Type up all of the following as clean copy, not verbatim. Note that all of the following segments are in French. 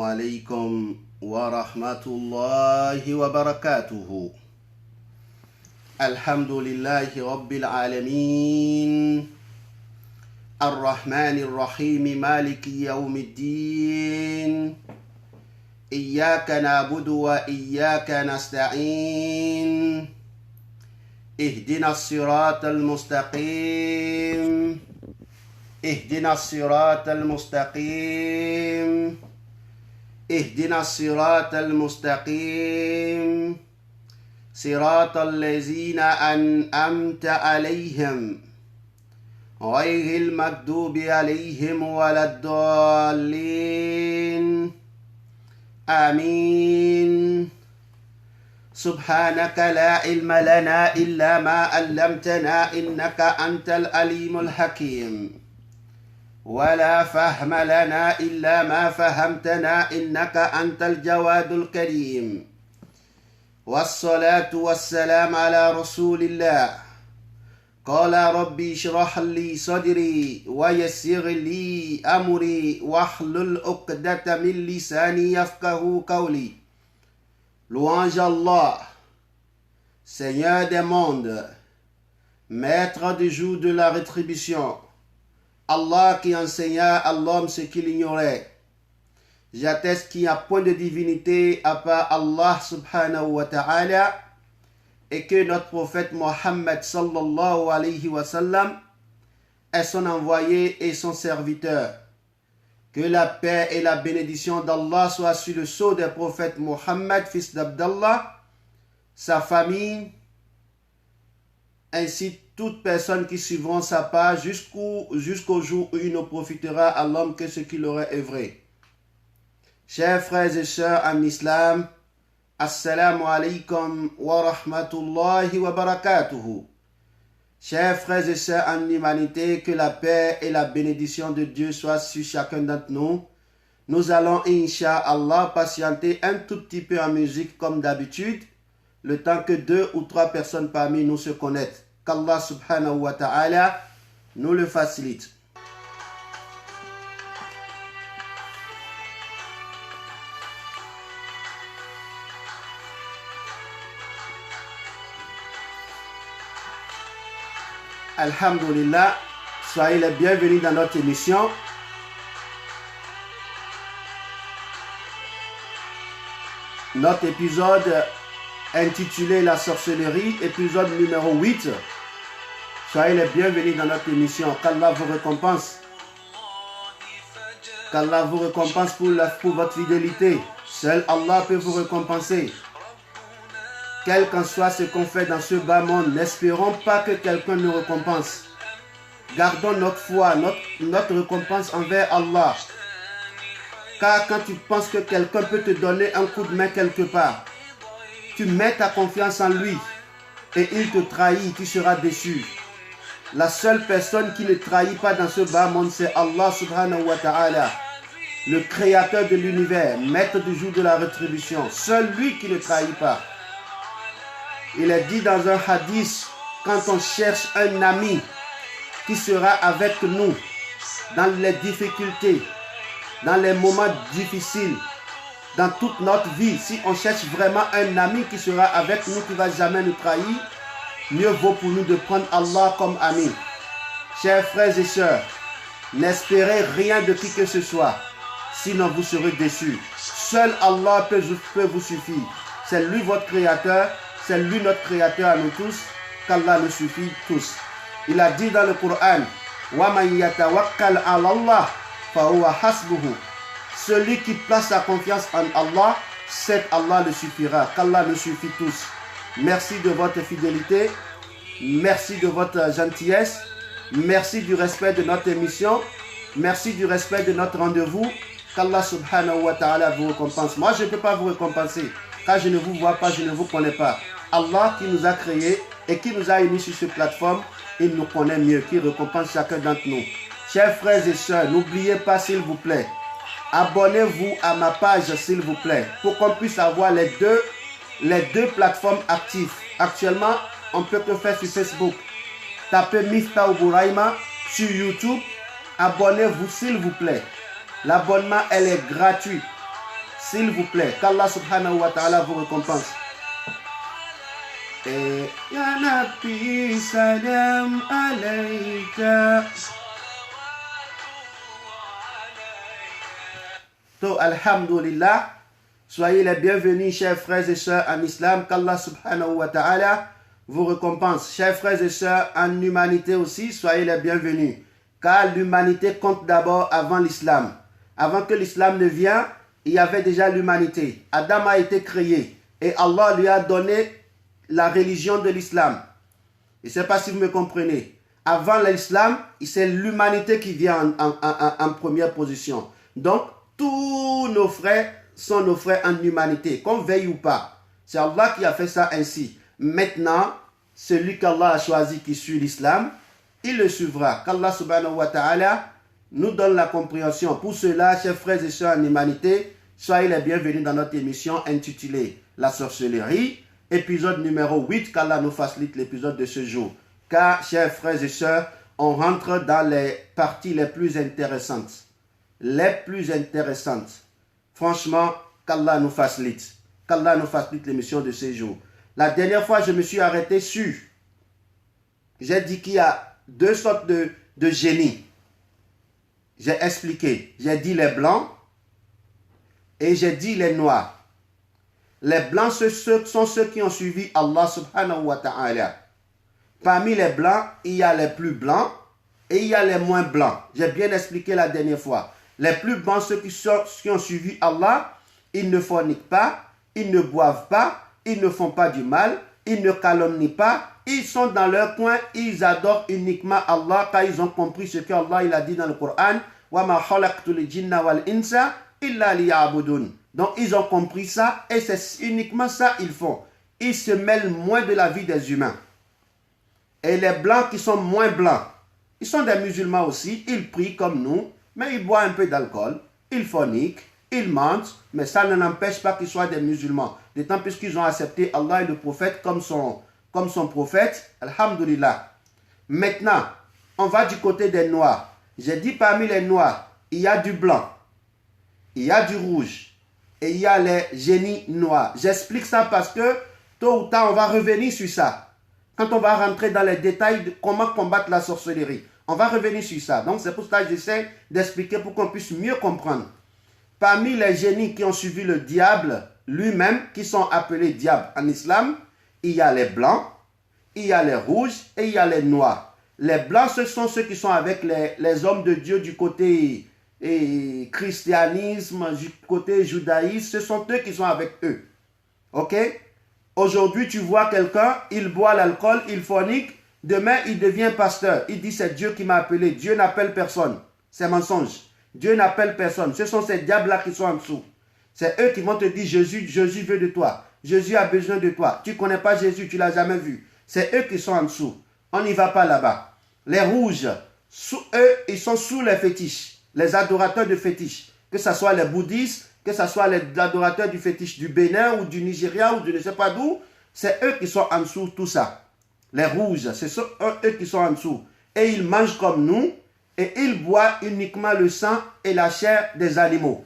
السلام عليكم ورحمة الله وبركاته. الحمد لله رب العالمين الرحمن الرحيم مالك يوم الدين إياك نعبد وإياك نستعين اهدنا الصراط المستقيم اهدنا الصراط المستقيم اهدنا الصراط المستقيم صراط الذين أنعمت عليهم غير المغضوب عليهم ولا الضالين آمين. سبحانك لا علم لنا إلا ما علمتنا إنك أنت العليم الحكيم ولا فهم لنا إلا ما فهمتنا إنك أنت الجواد الكريم والصلاة والسلام على رسول الله. قال ربي اشرح لي صدري ويسر لي أمري واحلل عقدة من لساني يفقهوا قولي. Louange Allah, Seigneur des mondes, Maître du jour de la rétribution, Allah qui enseigna à l'homme ce qu'il ignorait. J'atteste qu'il n'y a point de divinité à part Allah subhanahu wa ta'ala et que notre prophète Mohammed sallallahu alayhi wa sallam est son envoyé et son serviteur. Que la paix et la bénédiction d'Allah soient sur le sceau des prophètes Mohammed, fils d'Abdallah, sa famille, ainsi toute personne qui suivront sa page jusqu'au jour où il ne profitera à l'homme que ce qu'il aurait œuvré. Chers frères et sœurs en islam, Assalamu alaikum wa rahmatullahi wa barakatuhu. Chers frères et sœurs en humanité, que la paix et la bénédiction de Dieu soient sur chacun d'entre nous. Nous allons, Inch'Allah, patienter un tout petit peu en musique comme d'habitude, le temps que 2 ou 3 personnes parmi nous se connectent. Qu'Allah subhanahu wa ta'ala nous le facilite. Alhamdulillah, soyez les bienvenus dans notre émission. Notre épisode intitulé La sorcellerie, épisode numéro 8. Soyez les bienvenus dans notre émission. Qu'Allah vous récompense. Qu'Allah vous récompense pour votre fidélité. Seul Allah peut vous récompenser. Quel qu'en soit ce qu'on fait dans ce bas monde, n'espérons pas que quelqu'un nous récompense. Gardons notre foi, notre récompense envers Allah. Car quand tu penses que quelqu'un peut te donner un coup de main quelque part, tu mets ta confiance en lui et il te trahit, tu seras déçu. La seule personne qui ne trahit pas dans ce bas monde, c'est Allah subhanahu wa ta'ala, le créateur de l'univers, maître du jour de la rétribution. Seul lui qui ne trahit pas. Il est dit dans un hadith, quand on cherche un ami qui sera avec nous dans les difficultés, dans les moments difficiles, dans toute notre vie, si on cherche vraiment un ami qui sera avec nous, qui ne va jamais nous trahir, mieux vaut pour nous de prendre Allah comme ami. Chers frères et sœurs, n'espérez rien de qui que ce soit, sinon vous serez déçus. Seul Allah peut vous suffire. C'est lui votre créateur. C'est lui notre créateur à nous tous, qu'Allah nous suffit tous. Il a dit dans le Coran, وَمَنْ يَتَوَكَّلْ عَلَى اللَّهِ فَهُوَ حَسْبُهُ. Celui qui place sa confiance en Allah, c'est Allah le suffira. Qu'Allah nous suffit tous. Merci de votre fidélité, merci de votre gentillesse, merci du respect de notre émission, merci du respect de notre rendez-vous. Qu'Allah subhanahu wa ta'ala vous récompense. Moi, je ne peux pas vous récompenser, car je ne vous vois pas, je ne vous connais pas. Allah qui nous a créés et qui nous a unis sur cette plateforme, il nous connaît mieux, qui récompense chacun d'entre nous. Chers frères et sœurs, n'oubliez pas s'il vous plaît, abonnez-vous à ma page s'il vous plaît, pour qu'on puisse avoir les deux plateformes actives. Actuellement, on ne peut que faire sur Facebook. Tapez Miftahou Bourahima sur YouTube. Abonnez-vous s'il vous plaît. L'abonnement, elle est gratuite. S'il vous plaît, qu'Allah subhanahu wa ta'ala vous récompense. Et ya Nabi salam alayka. Donc, alhamdulillah, soyez les bienvenus, chers frères et sœurs en islam, qu'Allah subhanahu wa ta'ala vous récompense. Chers frères et sœurs en humanité aussi, soyez les bienvenus, car l'humanité compte d'abord avant l'islam. Avant que l'islam ne vienne, il y avait déjà l'humanité. Adam a été créé et Allah lui a donné la religion de l'islam. Je ne sais pas si vous me comprenez. Avant l'islam, c'est l'humanité qui vient en première position. Donc, tous nos frères sont nos frères en humanité, qu'on veuille ou pas. C'est Allah qui a fait ça ainsi. Maintenant, celui qu'Allah a choisi qui suit l'islam, il le suivra. Qu'Allah subhanahu wa ta'ala nous donne la compréhension. Pour cela, chers frères et sœurs en humanité, soyez les bienvenus dans notre émission intitulée La sorcellerie, épisode numéro 8, qu'Allah nous facilite l'épisode de ce jour. Car, chers frères et sœurs, on rentre dans les parties les plus intéressantes. Les plus intéressantes. Franchement, qu'Allah nous facilite. Qu'Allah nous facilite l'émission de ce jour. La dernière fois, je me suis arrêté sur... J'ai dit qu'il y a deux sortes de génies. J'ai expliqué. J'ai dit les blancs et j'ai dit les noirs. Les blancs sont ceux qui ont suivi Allah subhanahu wa ta'ala. Parmi les blancs, il y a les plus blancs et il y a les moins blancs. J'ai bien expliqué la dernière fois. Les plus blancs, ceux qui ont suivi Allah, ils ne forniquent pas, ils ne boivent pas, ils ne font pas du mal, ils ne calomnient pas, ils sont dans leur coin, ils adorent uniquement Allah car ils ont compris ce qu'Allah il a dit dans le Coran. وَمَا خَلَقْتُ الْجِنَّ وَالْإِنسَ إِلَّا لِيَعْبُدُونَ. Donc ils ont compris ça et c'est uniquement ça qu'ils font. Ils se mêlent moins de la vie des humains. Et les blancs qui sont moins blancs, ils sont des musulmans aussi, ils prient comme nous, mais ils boivent un peu d'alcool, ils forniquent, ils mentent, mais ça ne n'empêche pas qu'ils soient des musulmans. D'autant plus qu'ils ont accepté Allah et le prophète comme son prophète. Alhamdulillah. Maintenant, on va du côté des noirs. J'ai dit parmi les noirs, il y a du blanc, il y a du rouge et il y a les génies noirs. J'explique ça parce que tôt ou tard, on va revenir sur ça. Quand on va rentrer dans les détails de comment combattre la sorcellerie, on va revenir sur ça. Donc c'est pour ça que j'essaie d'expliquer pour qu'on puisse mieux comprendre. Parmi les génies qui ont suivi le diable lui-même, qui sont appelés diables en islam, il y a les blancs, il y a les rouges et il y a les noirs. Les blancs, ce sont ceux qui sont avec les hommes de Dieu du côté christianisme, du côté judaïsme. Ce sont eux qui sont avec eux. Ok? Aujourd'hui, tu vois quelqu'un, il boit l'alcool, il fornique. Demain, il devient pasteur. Il dit, c'est Dieu qui m'a appelé. Dieu n'appelle personne. C'est mensonge. Dieu n'appelle personne. Ce sont ces diables-là qui sont en dessous. C'est eux qui vont te dire, Jésus veut de toi. Jésus a besoin de toi. Tu ne connais pas Jésus, tu ne l'as jamais vu. C'est eux qui sont en dessous. On n'y va pas là-bas. Les rouges, eux, ils sont sous les fétiches. Les adorateurs de fétiches. Que ce soit les bouddhistes, que ce soit les adorateurs du fétiche du Bénin ou du Nigeria ou de ne sais pas d'où. C'est eux qui sont en dessous, tout ça. Les rouges, ce sont eux qui sont en dessous. Et ils mangent comme nous et ils boivent uniquement le sang et la chair des animaux.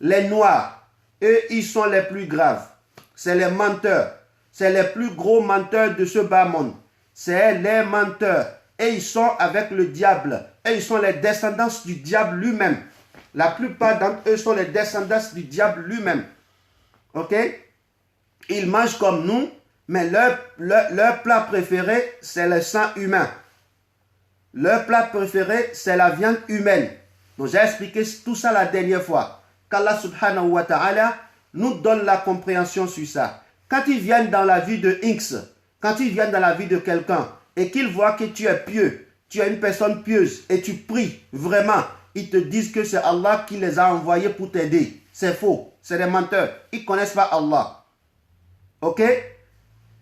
Les noirs, eux, ils sont les plus graves. C'est les menteurs. C'est les plus gros menteurs de ce bas monde. C'est les menteurs. Et ils sont avec le diable. Et ils sont les descendants du diable lui-même. La plupart d'entre eux sont les descendants du diable lui-même. Ok? Ils mangent comme nous, mais leur plat préféré, c'est le sang humain. Leur plat préféré, c'est la viande humaine. Donc j'ai expliqué tout ça la dernière fois. Qu'Allah subhanahu wa ta'ala nous donne la compréhension sur ça. Quand ils viennent dans la vie de X, quand ils viennent dans la vie de quelqu'un, et qu'ils voient que tu es pieux, tu es une personne pieuse, et tu pries vraiment, ils te disent que c'est Allah qui les a envoyés pour t'aider. C'est faux, c'est des menteurs. Ils ne connaissent pas Allah. Ok?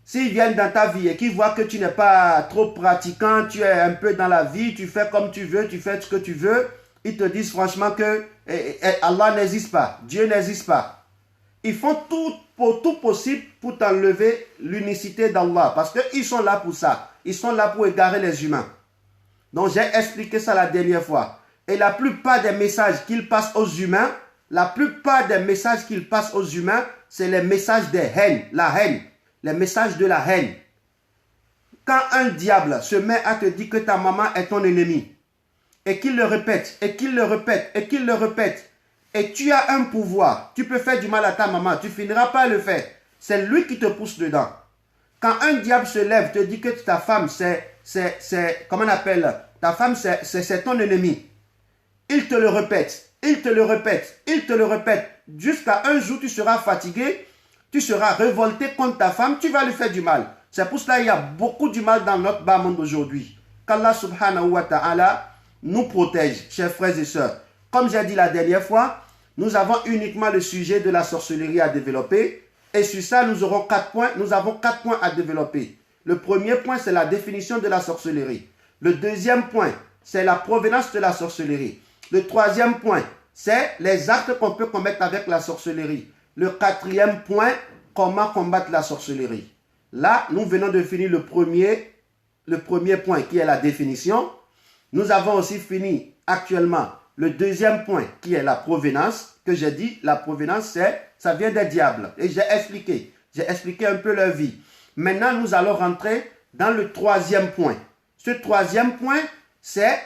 S'ils viennent dans ta vie et qu'ils voient que tu n'es pas trop pratiquant, tu es un peu dans la vie, tu fais comme tu veux, tu fais ce que tu veux, ils te disent franchement que Allah n'existe pas, Dieu n'existe pas. Ils font tout possible pour t'enlever l'unicité d'Allah parce qu'ils sont là pour ça. Ils sont là pour égarer les humains. Donc j'ai expliqué ça la dernière fois. Et la plupart des messages qu'ils passent aux humains, La plupart des messages qu'il passe aux humains, c'est les messages de haine, la haine, les messages de la haine. Quand un diable se met à te dire que ta maman est ton ennemi, et qu'il le répète, et qu'il le répète, et qu'il le répète, et tu as un pouvoir, tu peux faire du mal à ta maman, tu finiras par le faire. C'est lui qui te pousse dedans. Quand un diable se lève, te dit que ta femme, comment on appelle, ta femme, c'est ton ennemi. Il te le répète, il te le répète, il te le répète, jusqu'à un jour tu seras fatigué, tu seras révolté contre ta femme, tu vas lui faire du mal. C'est pour cela qu'il y a beaucoup du mal dans notre bas monde aujourd'hui. Qu'Allah subhanahu wa ta'ala nous protège, chers frères et sœurs. Comme j'ai dit la dernière fois, nous avons uniquement le sujet de la sorcellerie à développer. Et sur ça, nous aurons 4 points. Nous avons 4 points à développer. Le premier point, c'est la définition de la sorcellerie. Le deuxième point, c'est la provenance de la sorcellerie. Le troisième point, c'est les actes qu'on peut commettre avec la sorcellerie. Le quatrième point, comment combattre la sorcellerie. Là, nous venons de finir le premier point qui est la définition. Nous avons aussi fini actuellement le deuxième point qui est la provenance. Que j'ai dit, la provenance, ça vient des diables. Et j'ai expliqué un peu leur vie. Maintenant, nous allons rentrer dans le troisième point. Ce troisième point, c'est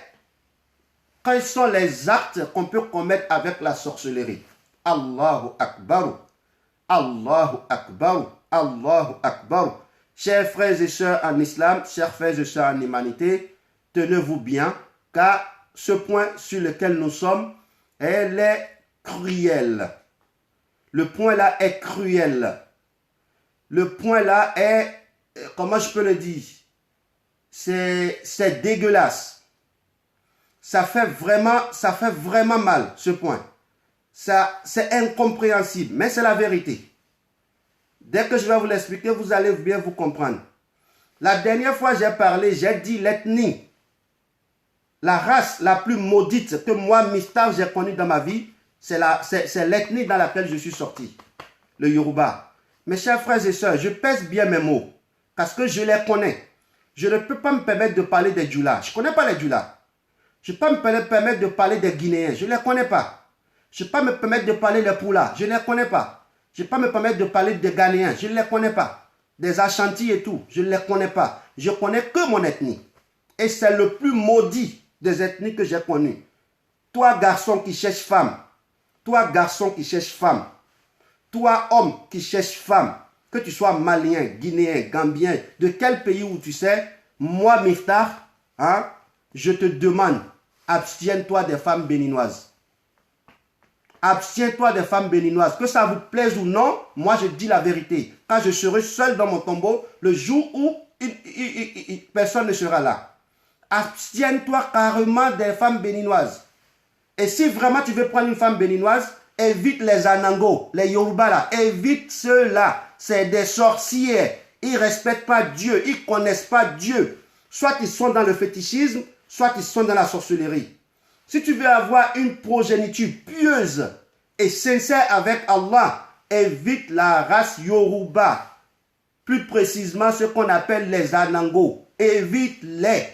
quels sont les actes qu'on peut commettre avec la sorcellerie. Allahu Akbar. Allahu Akbar. Allahu Akbar. Chers frères et sœurs en islam, chers frères et sœurs en humanité, tenez-vous bien, car ce point sur lequel nous sommes, elle est cruel. Le point là est cruel. Le point là est, comment je peux le dire, c'est dégueulasse. Ça fait vraiment mal, ce point. C'est incompréhensible, mais c'est la vérité. Dès que je vais vous l'expliquer, vous allez bien vous comprendre. La dernière fois, j'ai dit l'ethnie. La race la plus maudite que moi, Miftar, j'ai connue dans ma vie, c'est l'ethnie dans laquelle je suis sorti. Le Yoruba. Mes chers frères et sœurs, je pèse bien mes mots. Parce que je les connais. Je ne peux pas me permettre de parler des Djoula. Je ne connais pas les Djoula. Je ne peux pas me permettre de parler des Guinéens. Je ne les connais pas. Je ne peux pas me permettre de parler des Poula. Je ne les connais pas. Je ne peux pas me permettre de parler des Ghanéens. Je ne les connais pas. Des Ashanti et tout. Je ne les connais pas. Je connais que mon ethnie. Et c'est le plus maudit des ethnies que j'ai connues. Toi, garçon qui cherche femme. Toi, garçon qui cherche femme. Toi, homme qui cherche femme. Que tu sois malien, guinéen, gambien, de quel pays où tu sais, moi, Miftar, je te demande, abstiens-toi des femmes béninoises. Abstiens-toi des femmes béninoises. Que ça vous plaise ou non, moi je dis la vérité. Quand je serai seul dans mon tombeau, le jour où personne ne sera là. Abstiens-toi carrément des femmes béninoises. Et si vraiment tu veux prendre une femme béninoise, évite les Anango, les Yoruba là. Évite ceux-là. C'est des sorciers. Ils ne respectent pas Dieu. Ils ne connaissent pas Dieu. Soit ils sont dans le fétichisme, soit ils sont dans la sorcellerie. Si tu veux avoir une progéniture pieuse et sincère avec Allah, évite la race Yoruba. Plus précisément ce qu'on appelle les Anango. Évite-les.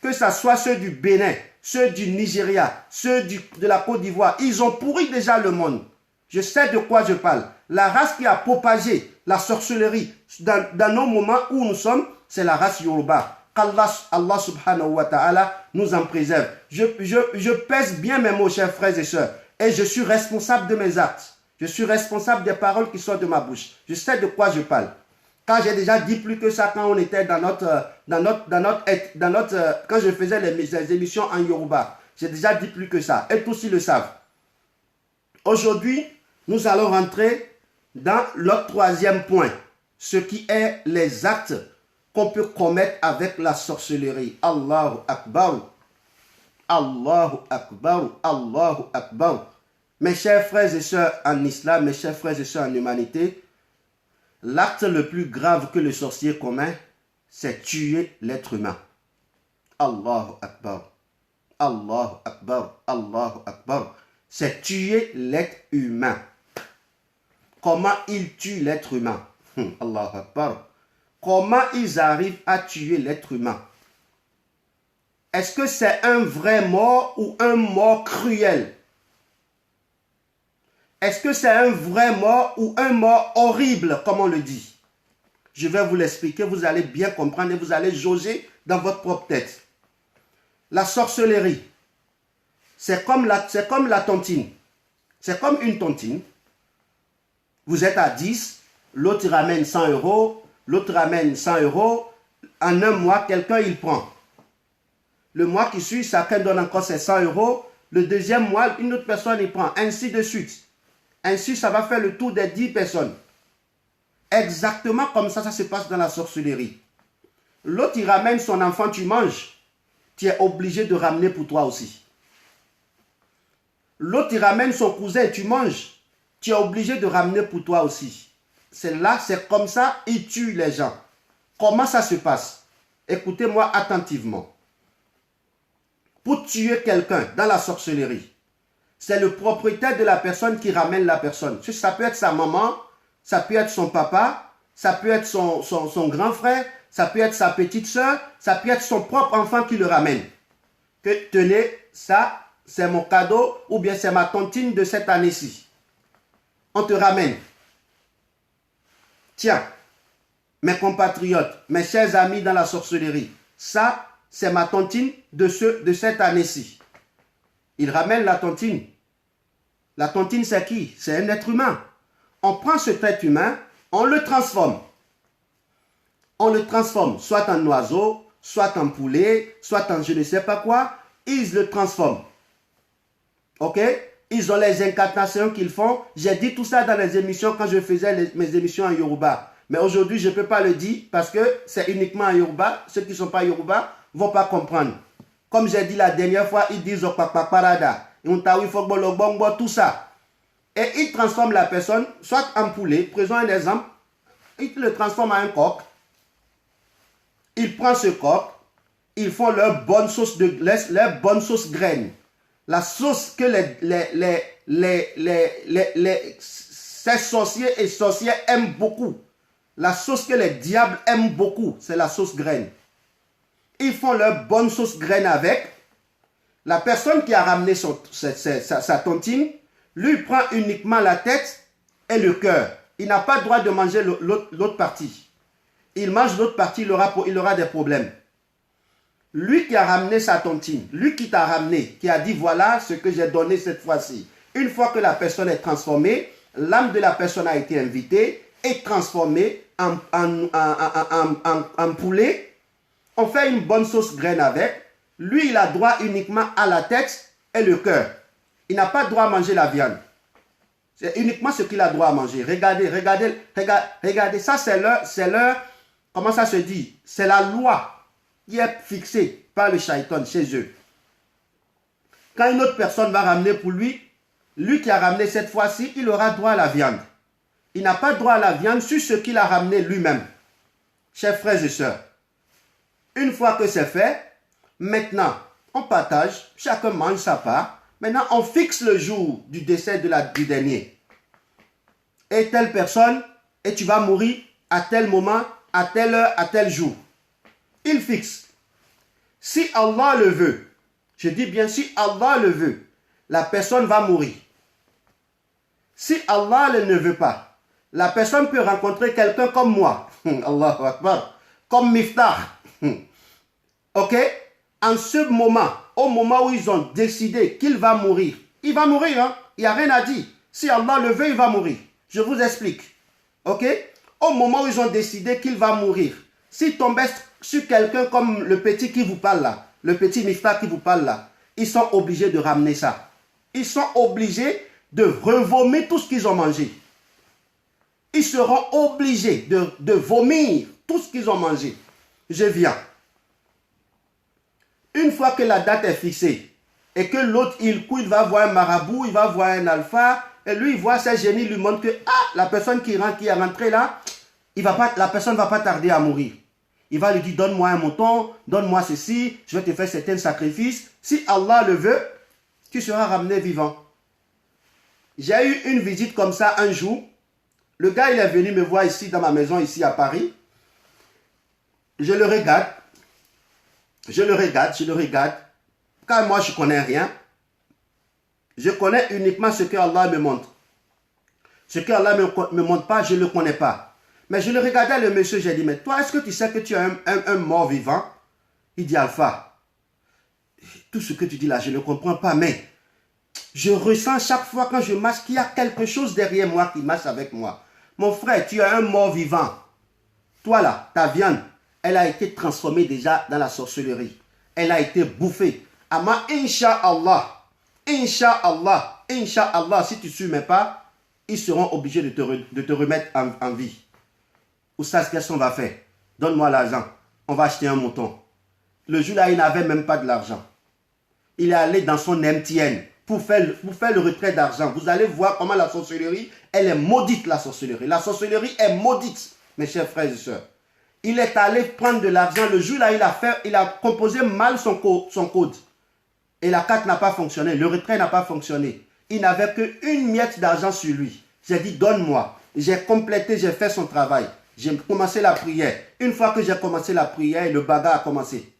Que ce soit ceux du Bénin, ceux du Nigeria, ceux de la Côte d'Ivoire. Ils ont pourri déjà le monde. Je sais de quoi je parle. La race qui a propagé la sorcellerie dans nos moments où nous sommes, c'est la race Yoruba. Allah subhanahu wa ta'ala nous en préserve. Je pèse bien mes mots, chers frères et sœurs. Et je suis responsable de mes actes. Je suis responsable des paroles qui sortent de ma bouche. Je sais de quoi je parle. Quand j'ai déjà dit plus que ça, quand on était quand je faisais les émissions en Yoruba, j'ai déjà dit plus que ça. Et tous ils le savent. Aujourd'hui, nous allons rentrer dans le troisième point. Ce qui est les actes qu'on peut commettre avec la sorcellerie. Allahu Akbar. Allahu Akbar. Allahu Akbar. Mes chers frères et sœurs en islam, mes chers frères et sœurs en humanité, l'acte le plus grave que le sorcier commet, c'est tuer l'être humain. Allahu Akbar. Allahu Akbar. Allahu Akbar. C'est tuer l'être humain. Comment ils tuent l'être humain? Allahu Akbar. Comment ils arrivent à tuer l'être humain? Est-ce que c'est un vrai mort ou un mort cruel? Est-ce que c'est un vrai mort ou un mort horrible, comme on le dit? Je vais vous l'expliquer, vous allez bien comprendre et vous allez jauger dans votre propre tête. La sorcellerie, c'est comme la tontine. C'est comme une tontine. Vous êtes à 10, l'autre ramène 100 euros, l'autre ramène 100 euros. En un mois, quelqu'un il prend. Le mois qui suit, chacun donne encore ses 100 euros. Le deuxième mois, une autre personne y prend. Ainsi de suite. Ainsi, ça va faire le tour des 10 personnes. Exactement comme ça se passe dans la sorcellerie. L'autre, il ramène son enfant, tu manges. Tu es obligé de ramener pour toi aussi. L'autre, il ramène son cousin, tu manges. Tu es obligé de ramener pour toi aussi. C'est comme ça, il tue les gens. Comment ça se passe? Écoutez-moi attentivement. Pour tuer quelqu'un dans la sorcellerie, c'est le propriétaire de la personne qui ramène la personne. Ça peut être sa maman, ça peut être son papa, ça peut être son grand frère, ça peut être sa petite soeur, ça peut être son propre enfant qui le ramène. Que tenez, ça, c'est mon cadeau ou bien c'est ma tontine de cette année-ci. On te ramène. Tiens, mes compatriotes, mes chers amis dans la sorcellerie, ça, c'est ma tontine de cette année-ci. Il ramène la tontine. La tontine, c'est qui? C'est un être humain. On prend cet être humain, on le transforme. On le transforme soit en oiseau, soit en poulet, soit en je ne sais pas quoi. Ils le transforment. Ok? Ils ont les incantations qu'ils font. J'ai dit tout ça dans les émissions quand je faisais mes émissions en Yoruba. Mais aujourd'hui, je ne peux pas le dire parce que c'est uniquement en Yoruba. Ceux qui ne sont pas Yoruba ne vont pas comprendre. Comme j'ai dit la dernière fois, ils disent parada, tout ça. Et ils transforment la personne, soit en poulet, prenons un exemple, ils le transforment en un coq. Ils prennent ce coq, ils font leur bonne sauce graine. La sauce que ces sorciers et sorcières aiment beaucoup. La sauce que les diables aiment beaucoup, c'est la sauce graine. Ils font leur bonne sauce graine avec. La personne qui a ramené sa tontine, lui prend uniquement la tête et le cœur. Il n'a pas le droit de manger l'autre partie. Il mange l'autre partie, il aura des problèmes. Lui qui a ramené sa tontine, lui qui t'a ramené, qui a dit voilà ce que j'ai donné cette fois-ci. Une fois que la personne est transformée, l'âme de la personne a été invitée et transformée en poulet. On fait une bonne sauce graine avec. Lui, il a droit uniquement à la tête et le cœur. Il n'a pas droit à manger la viande. C'est uniquement ce qu'il a droit à manger. Regardez. Ça, c'est leur, comment ça se dit? C'est la loi qui est fixée par le shaitan chez eux. Quand une autre personne va ramener pour lui qui a ramené cette fois-ci, il aura droit à la viande. Il n'a pas droit à la viande sur ce qu'il a ramené lui-même. Chers frères et sœurs, une fois que c'est fait, maintenant, on partage, chacun mange sa part. Maintenant, on fixe le jour du décès du dernier. Et telle personne, et tu vas mourir à tel moment, à telle heure, à tel jour. Il fixe. Si Allah le veut, je dis bien si Allah le veut, la personne va mourir. Si Allah ne veut pas, la personne peut rencontrer quelqu'un comme moi. Allahu Akbar. Comme Miftah. Ok? En ce moment, au moment où ils ont décidé qu'il va mourir, il va mourir, hein? Il n'y a rien à dire. Si Allah le veut, il va mourir. Je vous explique. Ok? Au moment où ils ont décidé qu'il va mourir, s'il tombait sur quelqu'un comme le petit qui vous parle là, le petit Miftah qui vous parle là, ils sont obligés de ramener ça. Ils sont obligés de revomir tout ce qu'ils ont mangé. Ils seront obligés de vomir tout ce qu'ils ont mangé. Je viens. Une fois que la date est fixée et que l'autre, il va voir un marabout, il va voir un alpha, et lui, il voit ces génies, lui montre que la personne qui est rentrée là, la personne ne va pas tarder à mourir. Il va lui dire, donne-moi un mouton, donne-moi ceci, je vais te faire certains sacrifices. Si Allah le veut, tu seras ramené vivant. J'ai eu une visite comme ça un jour. Le gars, il est venu me voir ici, dans ma maison, ici à Paris. Je le regarde. Car moi, je ne connais rien. Je connais uniquement ce que Allah me montre. Ce que Allah me montre pas, je ne le connais pas. Mais je le regardais le monsieur, j'ai dit, mais toi, est-ce que tu sais que tu es un mort vivant? Il dit, Alpha, tout ce que tu dis là, je ne comprends pas, mais je ressens chaque fois quand je marche qu'il y a quelque chose derrière moi qui marche avec moi. Mon frère, tu es un mort vivant. Toi là, ta viande, elle a été transformée déjà dans la sorcellerie. Elle a été bouffée. Ama, Inch'Allah, Inch'Allah, Inch'Allah, si tu ne suis pas, ils seront obligés de te remettre en vie. Oustaz, qu'est-ce qu'on va faire? Donne-moi l'argent. On va acheter un mouton. Le jour-là, il n'avait même pas de l'argent. Il est allé dans son MTN pour faire le retrait d'argent. Vous allez voir comment la sorcellerie, elle est maudite, la sorcellerie. La sorcellerie est maudite, mes chers frères et sœurs. Il est allé prendre de l'argent. Le jour-là, il a composé mal son code. Et la carte n'a pas fonctionné. Le retrait n'a pas fonctionné. Il n'avait qu'une miette d'argent sur lui. J'ai dit, donne-moi. J'ai complété, j'ai fait son travail. J'ai commencé la prière. Une fois que j'ai commencé la prière, le bagarre a commencé.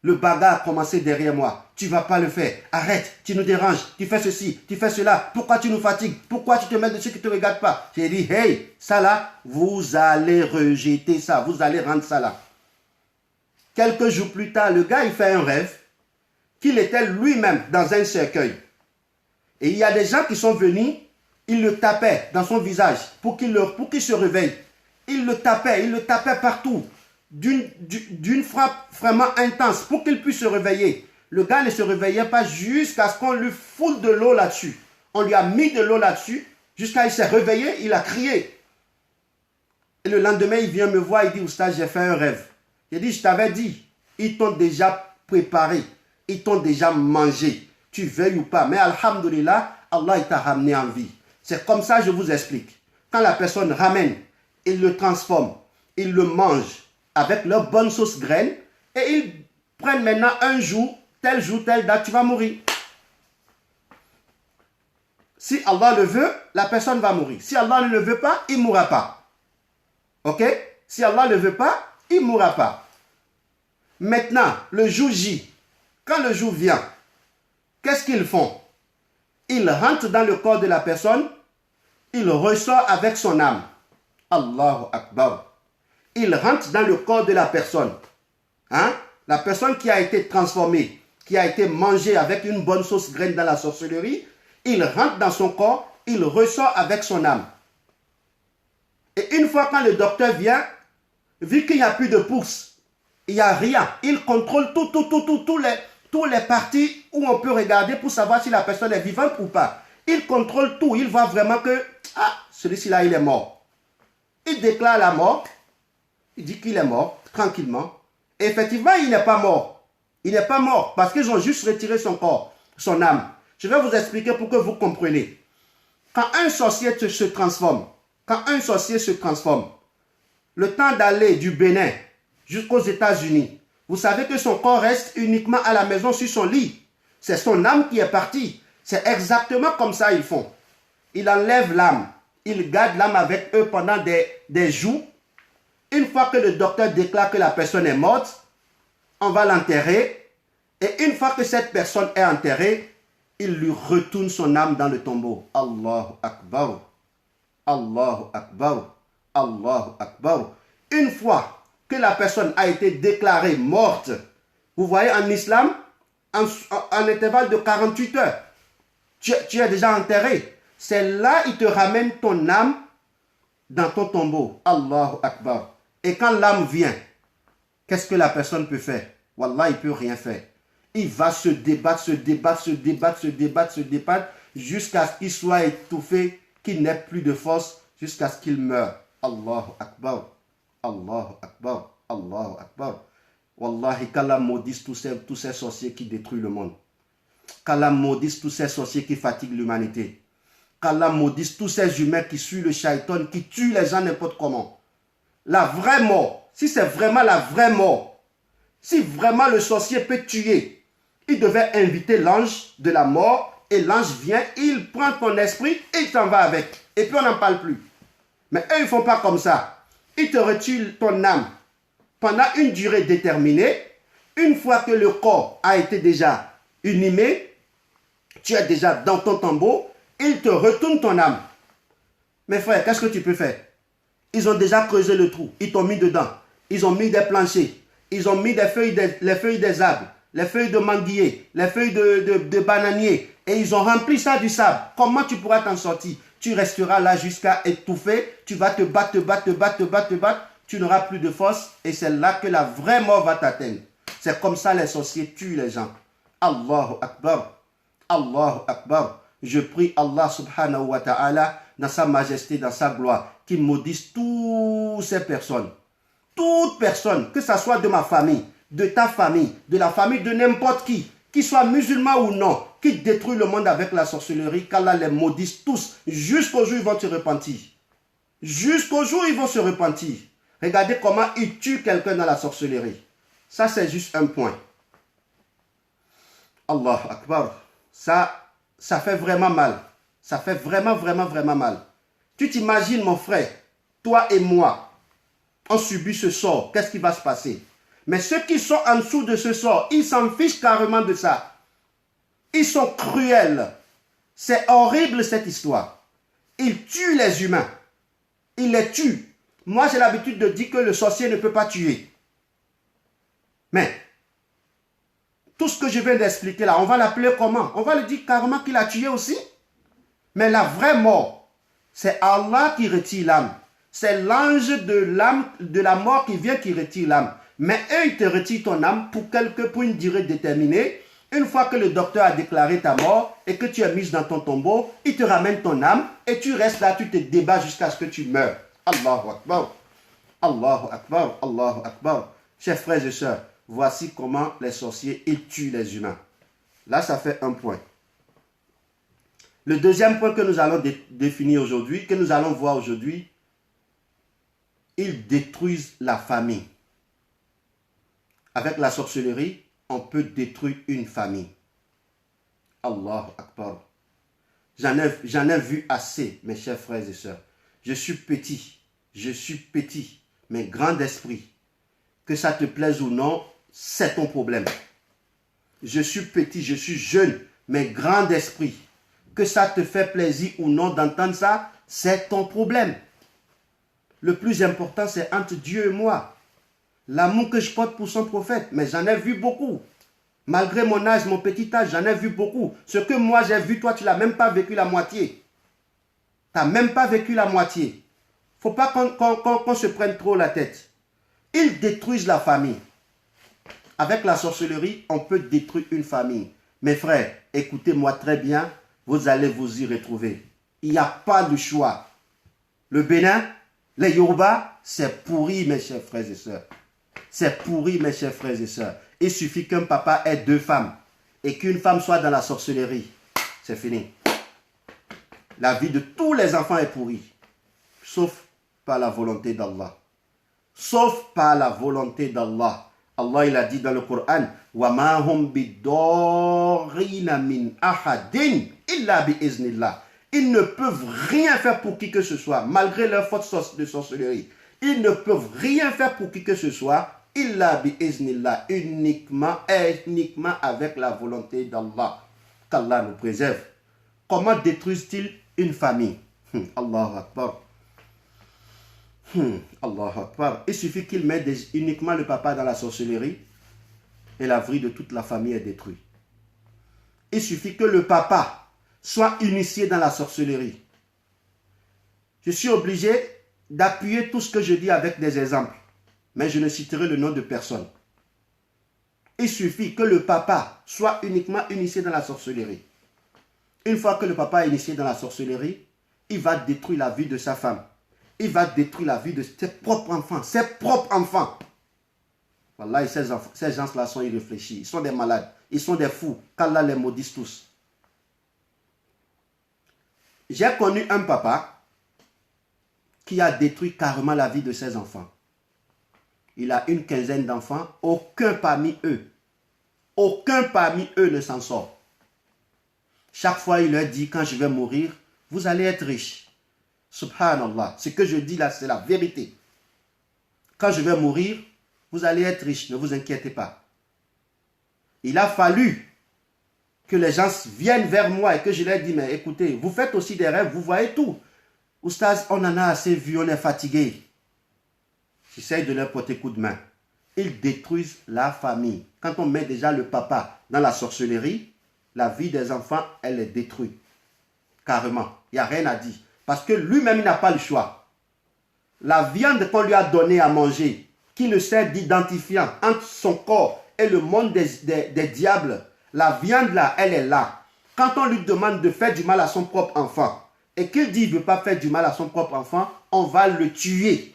Le bagarre a commencé derrière moi. Tu ne vas pas le faire. Arrête, tu nous déranges. Tu fais ceci, tu fais cela. Pourquoi tu nous fatigues? Pourquoi tu te mets dessus qui ne te regarde pas? J'ai dit, hey, ça là, vous allez rejeter ça. Vous allez rendre ça là. Quelques jours plus tard, le gars, il fait un rêve qu'il était lui-même dans un cercueil. Et il y a des gens qui sont venus, ils le tapaient dans son visage pour qu'il se réveille. Ils le tapaient partout. D'une frappe vraiment intense pour qu'il puisse se réveiller. Le gars ne se réveillait pas jusqu'à ce qu'on lui foule de l'eau là-dessus. On lui a mis de l'eau là-dessus jusqu'à il s'est réveillé, il a crié. Et le lendemain, il vient me voir, il dit, Oustaz, j'ai fait un rêve. J'ai dit, je t'avais dit, ils t'ont déjà préparé, ils t'ont déjà mangé. Tu veuilles ou pas. Mais alhamdoulilah, Allah il t'a ramené en vie. C'est comme ça, je vous explique. Quand la personne ramène, il le transforme, il le mange avec leur bonne sauce graine et ils prennent maintenant un jour, telle date, tu vas mourir. Si Allah le veut, la personne va mourir. Si Allah ne le veut pas, il ne mourra pas. Ok? Si Allah ne le veut pas, il ne mourra pas. Maintenant, le jour J, quand le jour vient, qu'est-ce qu'ils font? Ils rentrent dans le corps de la personne, il ressort avec son âme. Allahu Akbar. Il rentre dans le corps de la personne. Hein? La personne qui a été transformée, qui a été mangée avec une bonne sauce graine dans la sorcellerie, il rentre dans son corps, il ressort avec son âme. Et une fois quand le docteur vient, vu qu'il n'y a plus de pouce, il n'y a rien, il contrôle tous les parties où on peut regarder pour savoir si la personne est vivante ou pas. Il contrôle tout, il voit vraiment que celui-ci là, il est mort. Il déclare la mort, il dit qu'il est mort, tranquillement. Et effectivement, il n'est pas mort. Il n'est pas mort parce qu'ils ont juste retiré son corps, son âme. Je vais vous expliquer pour que vous compreniez. Quand un sorcier se transforme, le temps d'aller du Bénin jusqu'aux États-Unis, vous savez que son corps reste uniquement à la maison sur son lit. C'est son âme qui est partie. C'est exactement comme ça ils font. Ils enlèvent l'âme. Ils gardent l'âme avec eux pendant des jours. Une fois que le docteur déclare que la personne est morte, on va l'enterrer. Et une fois que cette personne est enterrée, il lui retourne son âme dans le tombeau. Allahu Akbar. Allahu Akbar. Allahu Akbar. Une fois que la personne a été déclarée morte, vous voyez en islam, en intervalle de 48 heures, tu es déjà enterré. C'est là il te ramène ton âme dans ton tombeau. Allahu Akbar. Et quand l'âme vient, qu'est-ce que la personne peut faire? Wallah, il ne peut rien faire. Il va se débattre, jusqu'à ce qu'il soit étouffé, qu'il n'ait plus de force, jusqu'à ce qu'il meure. Allahu Akbar. Allahu Akbar. Allahu Akbar. Wallahi, qu'Allah maudisse tous ces sorciers qui détruisent le monde. Qu'Allah maudisse tous ces sorciers qui fatiguent l'humanité. Qu'Allah maudisse tous ces humains qui suivent le shaitan, qui tuent les gens n'importe comment. La vraie mort, si c'est vraiment la vraie mort, si vraiment le sorcier peut tuer, il devait inviter l'ange de la mort et l'ange vient, il prend ton esprit et il s'en va avec. Et puis on n'en parle plus. Mais eux, ils ne font pas comme ça. Ils te retirent ton âme pendant une durée déterminée. Une fois que le corps a été déjà inhumé, tu es déjà dans ton tombeau, ils te retournent ton âme. Mes frères, qu'est-ce que tu peux faire? Ils ont déjà creusé le trou. Ils t'ont mis dedans. Ils ont mis des planchers. Ils ont mis les feuilles des arbres, les feuilles de manguier, les feuilles de bananier. Et ils ont rempli ça du sable. Comment tu pourras t'en sortir? Tu resteras là jusqu'à étouffer. Tu vas te battre, te battre, te battre, te battre, te battre. Tu n'auras plus de force. Et c'est là que la vraie mort va t'atteindre. C'est comme ça les sorciers tuent les gens. Allahu Akbar. Allahu Akbar. Je prie Allah subhanahu wa ta'ala dans sa majesté, dans sa gloire, qu'il maudisse toutes ces personnes. Toute personne, que ce soit de ma famille, de ta famille, de la famille de n'importe qui soit musulman ou non, qui détruit le monde avec la sorcellerie, qu'Allah les maudisse tous, jusqu'au jour où ils vont se repentir. Jusqu'au jour où ils vont se repentir. Regardez comment ils tuent quelqu'un dans la sorcellerie. Ça, c'est juste un point. Allah Akbar. Ça fait vraiment mal. Ça fait vraiment, vraiment, vraiment mal. Tu t'imagines, mon frère, toi et moi, on subit ce sort. Qu'est-ce qui va se passer? Mais ceux qui sont en dessous de ce sort, ils s'en fichent carrément de ça. Ils sont cruels. C'est horrible cette histoire. Ils tuent les humains. Ils les tuent. Moi, j'ai l'habitude de dire que le sorcier ne peut pas tuer. Mais, tout ce que je viens d'expliquer là, on va l'appeler comment? On va le dire carrément qu'il a tué aussi. Mais la vraie mort, c'est Allah qui retire l'âme. C'est l'ange de la mort qui vient qui retire l'âme. Mais eux, ils te retirent ton âme pour une durée déterminée. Une fois que le docteur a déclaré ta mort et que tu es mise dans ton tombeau, il te ramène ton âme et tu restes là, tu te débats jusqu'à ce que tu meurs. Allahu Akbar. Allahu Akbar. Allahu Akbar. Chers frères et sœurs, voici comment les sorciers ils tuent les humains. Là, ça fait un point. Le deuxième point que nous allons définir aujourd'hui, que nous allons voir aujourd'hui, ils détruisent la famille. Avec la sorcellerie, on peut détruire une famille. Allahu Akbar. J'en ai vu assez, mes chers frères et sœurs. Je suis petit, mais grand d'esprit. Que ça te plaise ou non, c'est ton problème. Je suis petit, je suis jeune, mais grand d'esprit. Que ça te fait plaisir ou non d'entendre ça, c'est ton problème. Le plus important, c'est entre Dieu et moi. L'amour que je porte pour son prophète. Mais j'en ai vu beaucoup. Malgré mon âge, mon petit âge, j'en ai vu beaucoup. Ce que moi j'ai vu, toi, tu n'as même pas vécu la moitié. Tu n'as même pas vécu la moitié. Il ne faut pas qu'on se prenne trop la tête. Ils détruisent la famille. Avec la sorcellerie, on peut détruire une famille. Mes frères, écoutez-moi très bien. Vous allez vous y retrouver. Il n'y a pas de choix. Le Bénin, les Yoruba, c'est pourri, mes chers frères et sœurs. C'est pourri, mes chers frères et sœurs. Il suffit qu'un papa ait 2 femmes et qu'une femme soit dans la sorcellerie. C'est fini. La vie de tous les enfants est pourrie. Sauf par la volonté d'Allah. Sauf par la volonté d'Allah. Allah, il a dit dans le Coran, وَمَا هُمْ بِالضَّارِّينَ مِنْ أَحَدٍ إِلَّا بِإِذْنِ. Ils ne peuvent rien faire pour qui que ce soit, malgré leur faute de sorcellerie. Ils ne peuvent rien faire pour qui que ce soit, illa bi-iznillah, uniquement avec la volonté d'Allah. Qu'Allah nous préserve. Comment détruisent-ils une famille? Allahu Akbar. Allahu Akbar. Il suffit qu'il mette uniquement le papa dans la sorcellerie et la vie de toute la famille est détruite. Il suffit que le papa soit initié dans la sorcellerie. Je suis obligé d'appuyer tout ce que je dis avec des exemples, mais je ne citerai le nom de personne. Il suffit que le papa soit uniquement initié dans la sorcellerie. Une fois que le papa est initié dans la sorcellerie, il va détruire la vie de sa femme. Il va détruire la vie de ses propres enfants. Ses propres enfants. Voilà, ces gens-là sont irréfléchis. Ils sont des malades. Ils sont des fous. Qu'Allah les maudisse tous. J'ai connu un papa qui a détruit carrément la vie de ses enfants. Il a une quinzaine d'enfants. Aucun parmi eux ne s'en sort. Chaque fois, il leur dit, quand je vais mourir, vous allez être riche. Subhanallah. Ce que je dis là, c'est la vérité. Quand je vais mourir, vous allez être riche. Ne vous inquiétez pas. Il a fallu que les gens viennent vers moi et que je leur dis, mais écoutez, vous faites aussi des rêves, vous voyez tout. Oustaz, on en a assez vu, on est fatigué. J'essaye de leur porter coup de main. Ils détruisent la famille. Quand on met déjà le papa dans la sorcellerie, la vie des enfants, elle est détruite. Carrément. Il n'y a rien à dire. Parce que lui-même, il n'a pas le choix. La viande qu'on lui a donnée à manger, qui le sert d'identifiant entre son corps et le monde des diables, la viande là, elle est là. Quand on lui demande de faire du mal à son propre enfant, et qu'il dit qu'il ne veut pas faire du mal à son propre enfant, on va le tuer.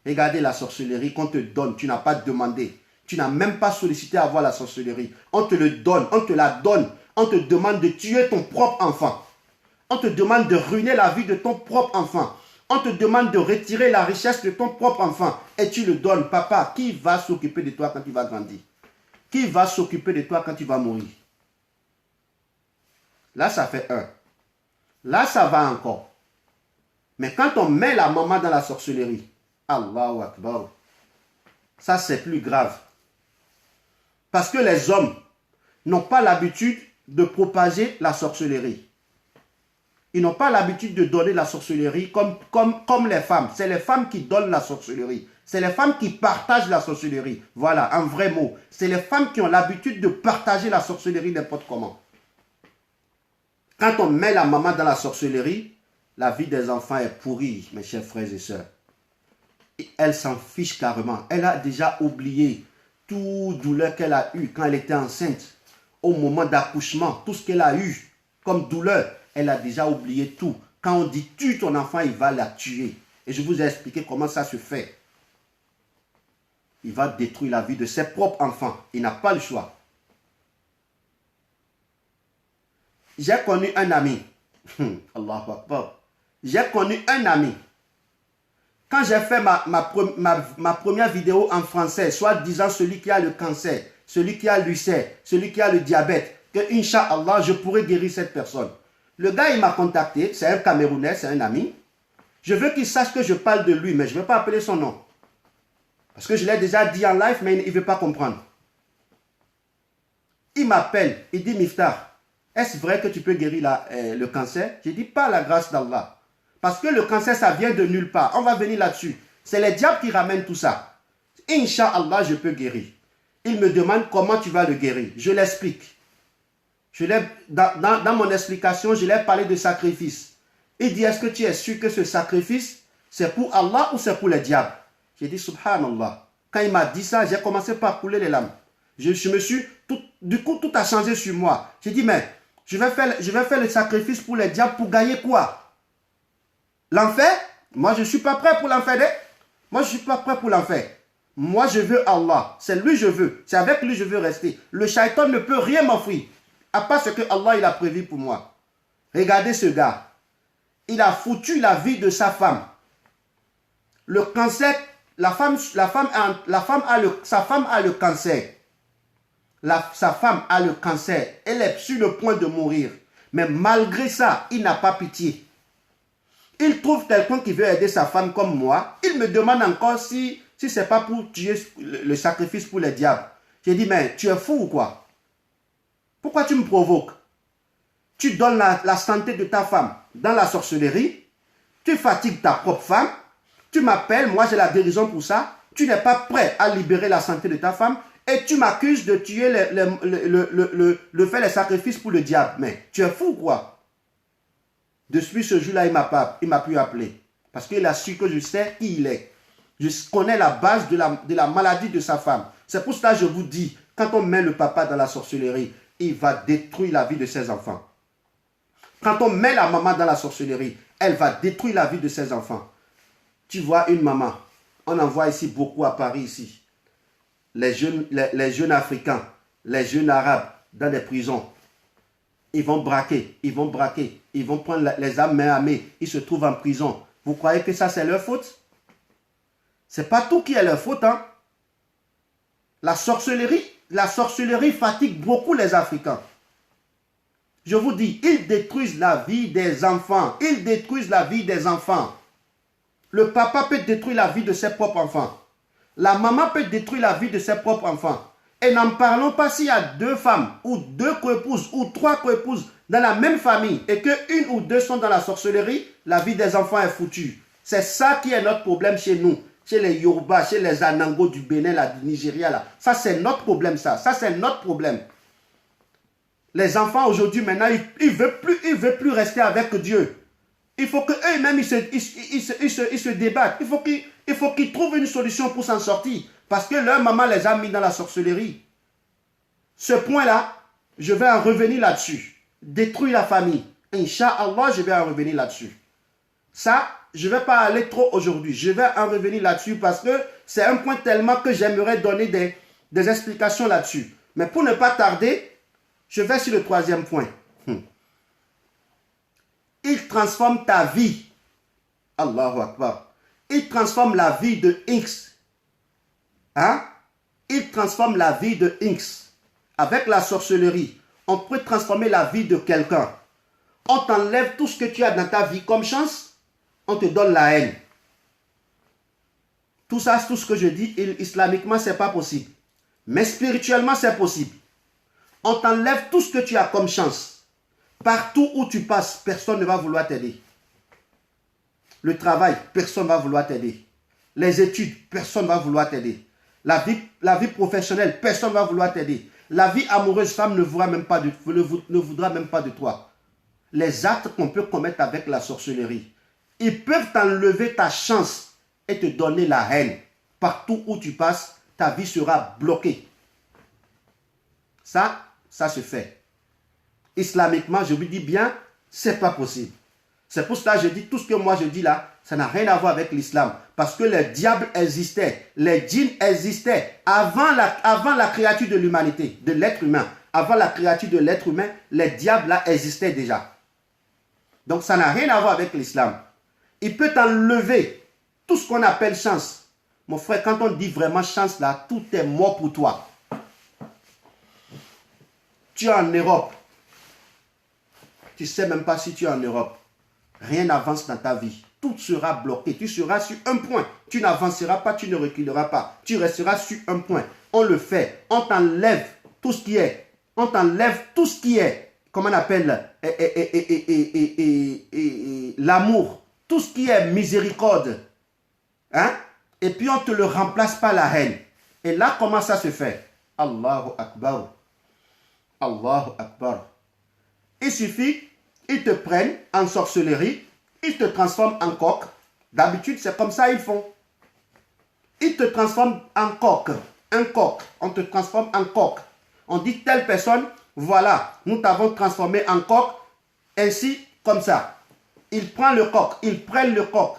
Regardez la sorcellerie qu'on te donne, tu n'as pas demandé. Tu n'as même pas sollicité à avoir la sorcellerie. On te le donne, on te la donne. On te demande de tuer ton propre enfant. On te demande de ruiner la vie de ton propre enfant. On te demande de retirer la richesse de ton propre enfant. Et tu le donnes. Papa, qui va s'occuper de toi quand tu vas grandir? Qui va s'occuper de toi quand tu vas mourir? Là, ça fait un. Là, ça va encore. Mais quand on met la maman dans la sorcellerie, Allahu Akbar, ça c'est plus grave. Parce que les hommes n'ont pas l'habitude de propager la sorcellerie. Ils n'ont pas l'habitude de donner la sorcellerie comme les femmes. C'est les femmes qui donnent la sorcellerie. C'est les femmes qui partagent la sorcellerie. Voilà, un vrai mot. C'est les femmes qui ont l'habitude de partager la sorcellerie n'importe comment. Quand on met la maman dans la sorcellerie, la vie des enfants est pourrie, mes chers frères et sœurs. Et elle s'en fiche carrément. Elle a déjà oublié toute douleur qu'elle a eue quand elle était enceinte. Au moment d'accouchement, tout ce qu'elle a eu comme douleur, elle a déjà oublié tout. Quand on dit tue ton enfant, il va la tuer. Et je vous ai expliqué comment ça se fait. Il va détruire la vie de ses propres enfants. Il n'a pas le choix. J'ai connu un ami. Allahu Akbar. J'ai connu un ami. Quand j'ai fait ma première vidéo en français, soit disant celui qui a le cancer, celui qui a l'ulcère, celui qui a le diabète, que Inch'Allah, je pourrais guérir cette personne. Le gars, il m'a contacté, c'est un Camerounais, c'est un ami. Je veux qu'il sache que je parle de lui, mais je ne vais pas appeler son nom. Parce que je l'ai déjà dit en live, mais il ne veut pas comprendre. Il m'appelle, il dit Miftah, est-ce vrai que tu peux guérir le cancer? J'ai dit pas la grâce d'Allah. Parce que le cancer, ça vient de nulle part. On va venir là-dessus. C'est les diables qui ramènent tout ça. Inch'Allah, je peux guérir. Il me demande comment tu vas le guérir. Je l'explique. Dans mon explication, je l'ai parlé de sacrifice. Il dit, est-ce que tu es sûr que ce sacrifice, c'est pour Allah ou c'est pour les diables? J'ai dit, subhanallah. Quand il m'a dit ça, j'ai commencé par couler les larmes. Je me suis, du coup, tout a changé sur moi. J'ai dit, mais je vais faire le sacrifice pour les diables pour gagner quoi? L'enfer? Moi, je ne suis pas prêt pour l'enfer. Moi, je ne suis pas prêt pour l'enfer. Moi, je veux Allah. C'est lui je veux. C'est avec lui je veux rester. Le shaitan ne peut rien m'offrir. À part ce que Allah il a prévu pour moi. Regardez ce gars. Il a foutu la vie de sa femme. Le cancer, sa femme a le cancer. Sa femme a le cancer. Elle est sur le point de mourir. Mais malgré ça, il n'a pas pitié. Il trouve quelqu'un qui veut aider sa femme comme moi. Il me demande encore si ce n'est pas pour tuer le sacrifice pour les diables. J'ai dit, mais tu es fou ou quoi? Pourquoi tu me provoques? Tu donnes la santé de ta femme dans la sorcellerie. Tu fatigues ta propre femme. Tu m'appelles, moi j'ai la guérison pour ça. Tu n'es pas prêt à libérer la santé de ta femme. Et tu m'accuses de tuer faire les sacrifices pour le diable. Mais tu es fou ou quoi? Depuis ce jour-là, il m'a pu appeler. Parce qu'il a su que je sais qui il est. Je connais la base de la maladie de sa femme. C'est pour cela que je vous dis, quand on met le papa dans la sorcellerie, il va détruire la vie de ses enfants. Quand on met la maman dans la sorcellerie, elle va détruire la vie de ses enfants. Tu vois une maman, on en voit ici beaucoup à Paris ici. Les jeunes Africains, les jeunes Arabes dans des prisons. Ils vont braquer, ils vont prendre les armes main armée, ils se trouvent en prison. Vous croyez que ça c'est leur faute? C'est pas tout qui est leur faute, hein. La sorcellerie fatigue beaucoup les Africains. Je vous dis, ils détruisent la vie des enfants. Ils détruisent la vie des enfants. Le papa peut détruire la vie de ses propres enfants. La maman peut détruire la vie de ses propres enfants. Et n'en parlons pas s'il y a 2 femmes, ou 2 coépouses, ou 3 coépouses dans la même famille et que une ou deux sont dans la sorcellerie, la vie des enfants est foutue. C'est ça qui est notre problème chez nous, chez les Yoruba, chez les Anango du Bénin, là, du Nigeria. Là. Ça, c'est notre problème, ça. Ça, c'est notre problème. Les enfants, aujourd'hui, maintenant, ils ne veulent plus rester avec Dieu. Il faut qu'eux-mêmes, ils se débattent. Il faut qu'ils trouvent une solution pour s'en sortir. Parce que leur maman les a mis dans la sorcellerie. Ce point-là, je vais en revenir là-dessus. Détruire la famille. Inch'Allah, je vais en revenir là-dessus. Ça, je ne vais pas aller trop aujourd'hui. Je vais en revenir là-dessus parce que c'est un point tellement que j'aimerais donner des explications là-dessus. Mais pour ne pas tarder, je vais sur le troisième point. Il transforme ta vie. Allahu Akbar. Il transforme la vie de X. Hein? Il transforme la vie de X. Avec la sorcellerie, on peut transformer la vie de quelqu'un. On t'enlève tout ce que tu as dans ta vie comme chance, on te donne la haine. Tout ça, tout ce que je dis, islamiquement, ce n'est pas possible. Mais spirituellement, c'est possible. On t'enlève tout ce que tu as comme chance. Partout où tu passes, personne ne va vouloir t'aider. Le travail, personne ne va vouloir t'aider. Les études, personne ne va vouloir t'aider. La vie professionnelle, personne ne va vouloir t'aider. La vie amoureuse, femme ne voudra même pas de toi. Les actes qu'on peut commettre avec la sorcellerie, ils peuvent t'enlever ta chance et te donner la haine. Partout où tu passes, ta vie sera bloquée. Ça se fait. Islamiquement, je vous dis bien, c'est pas possible. C'est pour cela que je dis tout ce que moi je dis là, ça n'a rien à voir avec l'islam. Parce que les diables existaient, les djinns existaient avant la créature de l'humanité, de l'être humain. Avant la créature de l'être humain, les diables là existaient déjà. Donc ça n'a rien à voir avec l'islam. Il peut t'enlever tout ce qu'on appelle chance. Mon frère, quand on dit vraiment chance là, tout est mort pour toi. Tu es en Europe. Tu ne sais même pas si tu es en Europe. Rien n'avance dans ta vie. Tout sera bloqué. Tu seras sur un point. Tu n'avanceras pas, tu ne reculeras pas. Tu resteras sur un point. On le fait. On t'enlève tout ce qui est. On t'enlève tout ce qui est. Comment on appelle l'amour. Tout ce qui est miséricorde. Hein? Et puis on te le remplace par la haine. Et là, comment ça se fait? Allahu Akbar. Allahu Akbar. Il suffit, ils te prennent en sorcellerie, ils te transforment en coq. D'habitude, c'est comme ça ils font. Ils te transforment en coq. Un coq. On te transforme en coq. On dit telle personne, voilà, nous t'avons transformé en coq, ainsi, comme ça. Ils prennent le coq, ils prennent le coq,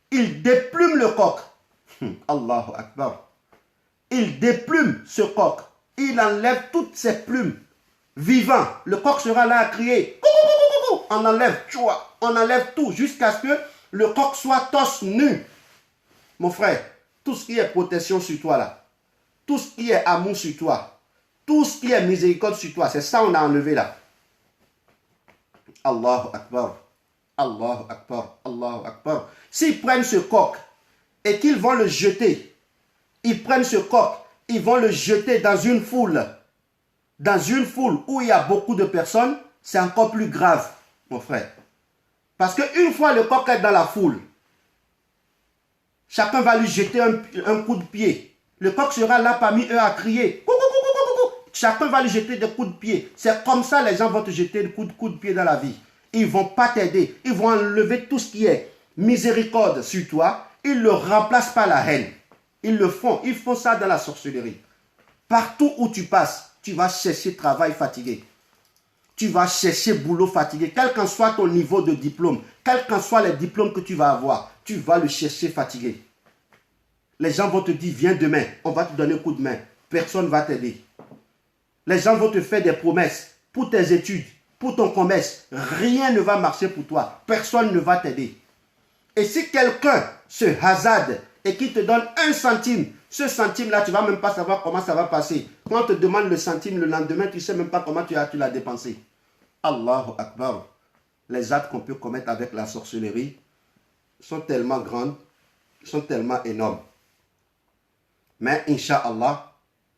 ils déplument le coq. Allahu Akbar. Ils déplument ce coq. Ils enlèvent toutes ses plumes. Vivant, le coq sera là à crier. On enlève, tu vois, on enlève tout jusqu'à ce que le coq soit torse nu. Mon frère, tout ce qui est protection sur toi là, tout ce qui est amour sur toi, tout ce qui est miséricorde sur toi, c'est ça on a enlevé là. Allahu Akbar, Allahu Akbar, Allahu Akbar. S'ils prennent ce coq et qu'ils vont le jeter, ils prennent ce coq, ils vont le jeter dans une foule. Dans une foule où il y a beaucoup de personnes, c'est encore plus grave, mon frère. Parce qu'une fois le coq est dans la foule, chacun va lui jeter un coup de pied. Le coq sera là parmi eux à crier. Chacun va lui jeter des coups de pied. C'est comme ça les gens vont te jeter des coups de pied dans la vie. Ils ne vont pas t'aider. Ils vont enlever tout ce qui est miséricorde sur toi. Ils le remplacent par la haine. Ils le font. Ils font ça dans la sorcellerie. Partout où tu passes, tu vas chercher travail fatigué. Tu vas chercher boulot fatigué. Quel qu'en soit ton niveau de diplôme, quels qu'en soient les diplômes que tu vas avoir, tu vas le chercher fatigué. Les gens vont te dire, viens demain, on va te donner un coup de main. Personne ne va t'aider. Les gens vont te faire des promesses pour tes études, pour ton commerce. Rien ne va marcher pour toi. Personne ne va t'aider. Et si quelqu'un se hasarde et qu'il te donne 1 centime, ce centime-là, tu ne vas même pas savoir comment ça va passer. Quand on te demande le centime le lendemain, tu ne sais même pas comment tu l'as dépensé. Allahu Akbar. Les actes qu'on peut commettre avec la sorcellerie sont tellement grandes, sont tellement énormes. Mais, Inch'Allah,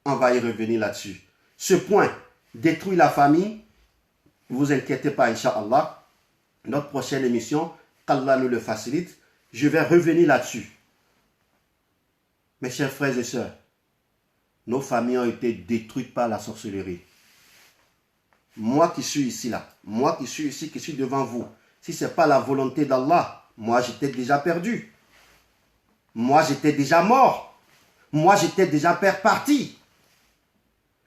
on va y revenir là-dessus. Ce point, détruire la famille, Ne vous inquiétez pas, Inch'Allah. Notre prochaine émission, qu'Allah nous le facilite, je vais revenir là-dessus. Mes chers frères et sœurs, nos familles ont été détruites par la sorcellerie. Moi qui suis ici, là, moi qui suis ici, qui suis devant vous, si ce n'est pas la volonté d'Allah, moi j'étais déjà perdu. Moi j'étais déjà mort. Moi j'étais déjà parti.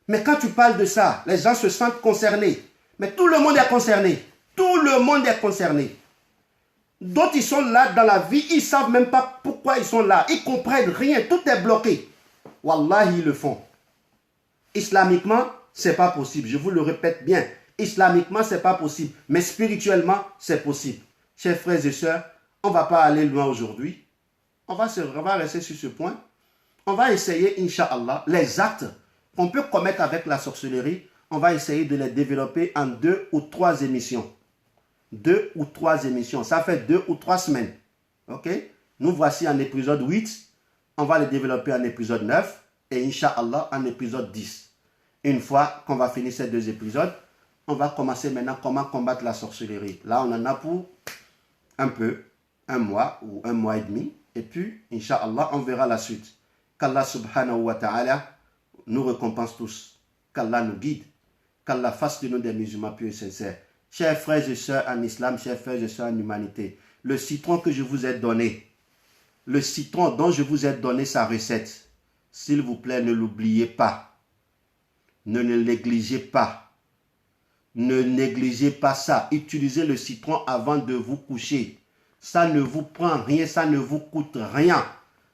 Mais quand tu parles de ça, les gens se sentent concernés. Mais tout le monde est concerné. Tout le monde est concerné. D'autres, ils sont là dans la vie, ils ne savent même pas pourquoi ils sont là. Ils ne comprennent rien, tout est bloqué. Wallah, ils le font. Islamiquement, ce n'est pas possible. Je vous le répète bien. Islamiquement, ce n'est pas possible. Mais spirituellement, c'est possible. Chers frères et sœurs, on ne va pas aller loin aujourd'hui. On va rester sur ce point. On va essayer, Inch'Allah, les actes qu'on peut commettre avec la sorcellerie. On va essayer de les développer en 2 ou 3 émissions. 2 ou 3 émissions. Ça fait 2 ou 3 semaines. Ok? Nous voici en épisode 8. On va les développer en épisode 9. Et Inch'Allah en épisode 10. Une fois qu'on va finir ces 2 épisodes, on va commencer maintenant comment combattre la sorcellerie. Là, on en a pour un peu, 1 mois ou 1 mois et demi. Et puis, Inch'Allah, on verra la suite. Qu'Allah subhanahu wa ta'ala nous récompense tous. Qu'Allah nous guide. Qu'Allah fasse de nous des musulmans pieux et sincères. Chers frères et sœurs en islam, chers frères et sœurs en humanité, le citron que je vous ai donné, le citron dont je vous ai donné sa recette, s'il vous plaît, ne l'oubliez pas. Ne le négligez pas. Ne négligez pas ça. Utilisez le citron avant de vous coucher. Ça ne vous prend rien, ça ne vous coûte rien.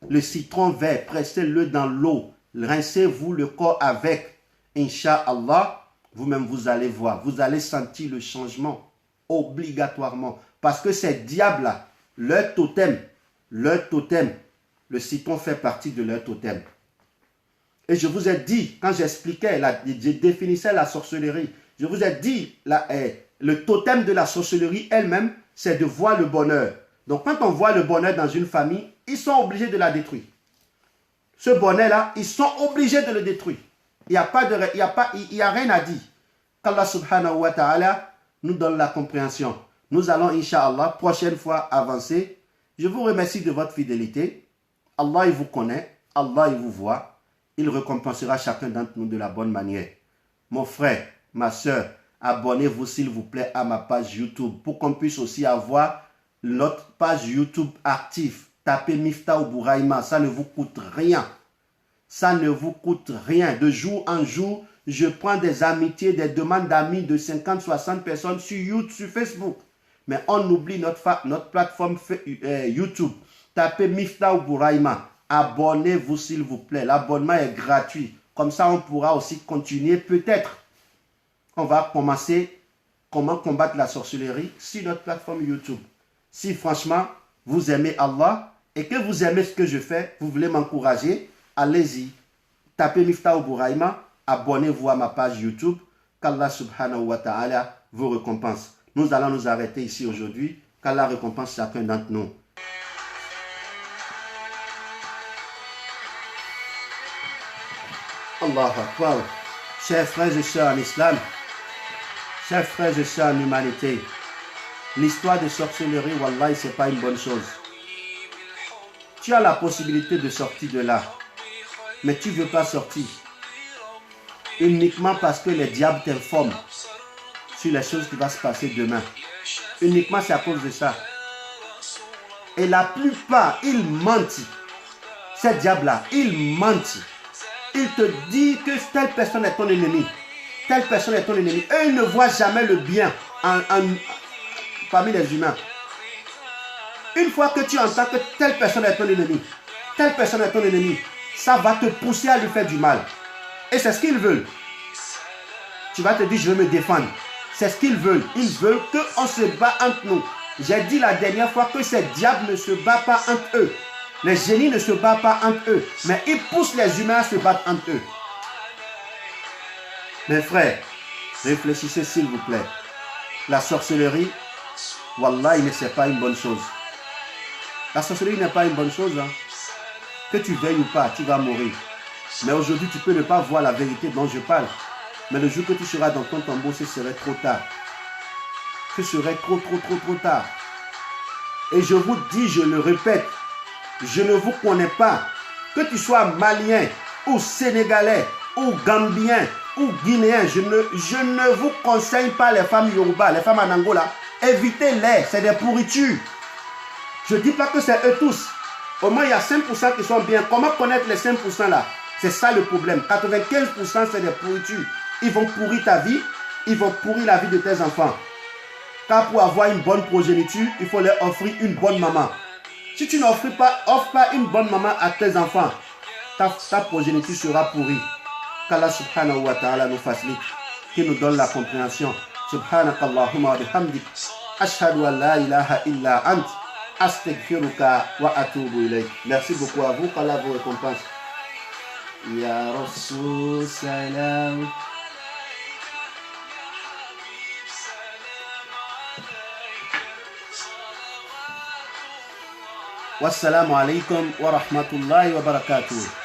Le citron vert, pressez-le dans l'eau. Rincez-vous le corps avec. Inch'Allah, vous-même vous allez voir. Vous allez sentir le changement obligatoirement. Parce que ces diables-là, leur totem, le citron fait partie de leur totem. Et je vous ai dit, quand j'expliquais, je définissais la sorcellerie, je vous ai dit, le totem de la sorcellerie elle-même, c'est de voir le bonheur. Donc quand on voit le bonheur dans une famille, ils sont obligés de la détruire. Ce bonheur-là, ils sont obligés de le détruire. Il n'y a rien à dire. Qu'Allah subhanahu wa ta'ala nous donne la compréhension. Nous allons, Inch'Allah, prochaine fois avancer. Je vous remercie de votre fidélité. Allah, il vous connaît. Allah, il vous voit. Il récompensera chacun d'entre nous de la bonne manière. Mon frère, ma soeur, abonnez-vous s'il vous plaît à ma page YouTube pour qu'on puisse aussi avoir notre page YouTube active. Tapez Miftahou Bouraïma, ça ne vous coûte rien. Ça ne vous coûte rien. De jour en jour, je prends des amitiés, des demandes d'amis de 50, 60 personnes sur YouTube, sur Facebook. Mais on oublie notre plateforme YouTube. Tapez Miftahou Bouraïma. Abonnez-vous s'il vous plaît. L'abonnement est gratuit. Comme ça, on pourra aussi continuer. Peut-être on va commencer comment combattre la sorcellerie sur notre plateforme YouTube. Si franchement, vous aimez Allah et que vous aimez ce que je fais, vous voulez m'encourager, allez-y. Tapez Miftahou Bouraïma. Abonnez-vous à ma page YouTube. Qu'Allah subhanahu wa ta'ala vous récompense. Nous allons nous arrêter ici aujourd'hui. Qu'Allah récompense chacun d'entre nous. Allah Akbar. Chers frères et sœurs en islam, chers frères et sœurs en humanité, l'histoire de sorcellerie, wallahi, ce n'est pas une bonne chose. Tu as la possibilité de sortir de là, mais tu ne veux pas sortir. Uniquement parce que les diables t'informent sur les choses qui vont se passer demain. Uniquement c'est à cause de ça. Et la plupart, ils mentent. Ces diables-là, ils mentent. Ils te disent que telle personne est ton ennemi. Telle personne est ton ennemi. Eux, ils ne voient jamais le bien parmi les humains. Une fois que tu entends que telle personne est ton ennemi, telle personne est ton ennemi, ça va te pousser à lui faire du mal. Et c'est ce qu'ils veulent. Tu vas te dire, je vais me défendre. C'est ce qu'ils veulent. Ils veulent qu'on se bat entre nous. J'ai dit la dernière fois que ces diables ne se battent pas entre eux. Les génies ne se battent pas entre eux. Mais ils poussent les humains à se battre entre eux. Mes frères, réfléchissez s'il vous plaît. La sorcellerie, wallah, ce n'est pas une bonne chose. La sorcellerie n'est pas une bonne chose. Hein. Que tu veilles ou pas, tu vas mourir. Mais aujourd'hui, tu peux ne pas voir la vérité dont je parle. Mais le jour que tu seras dans ton tombeau, ce serait trop tard. ce serait trop tard. Et je vous dis, je le répète, je ne vous connais pas. Que tu sois malien ou sénégalais ou gambien ou guinéen, je ne vous conseille pas les femmes Yoruba, les femmes en Angola. Évitez-les, c'est des pourritures. Je ne dis pas que c'est eux tous. Au moins, il y a 5% qui sont bien. Comment connaître les 5% là? C'est ça le problème. 95% c'est des pourritures. Ils vont pourrir ta vie, ils vont pourrir la vie de tes enfants. Car pour avoir une bonne progéniture, il faut leur offrir une bonne maman. Si tu n'offres pas une bonne maman à tes enfants, ta progéniture sera pourrie. Qu'Allah subhanahu wa ta'ala nous facilite, qu'il nous donne la compréhension. Subhanakallahumma wa bihamdik. Ashhadu an la ilaha illa ant. Astaghfiruka wa atubu ilayk. Merci beaucoup à vous, qu'Allah vous récompense. Ya Rasul salam. Wassalamu alaikum wa rahmatullahi wa barakatuh.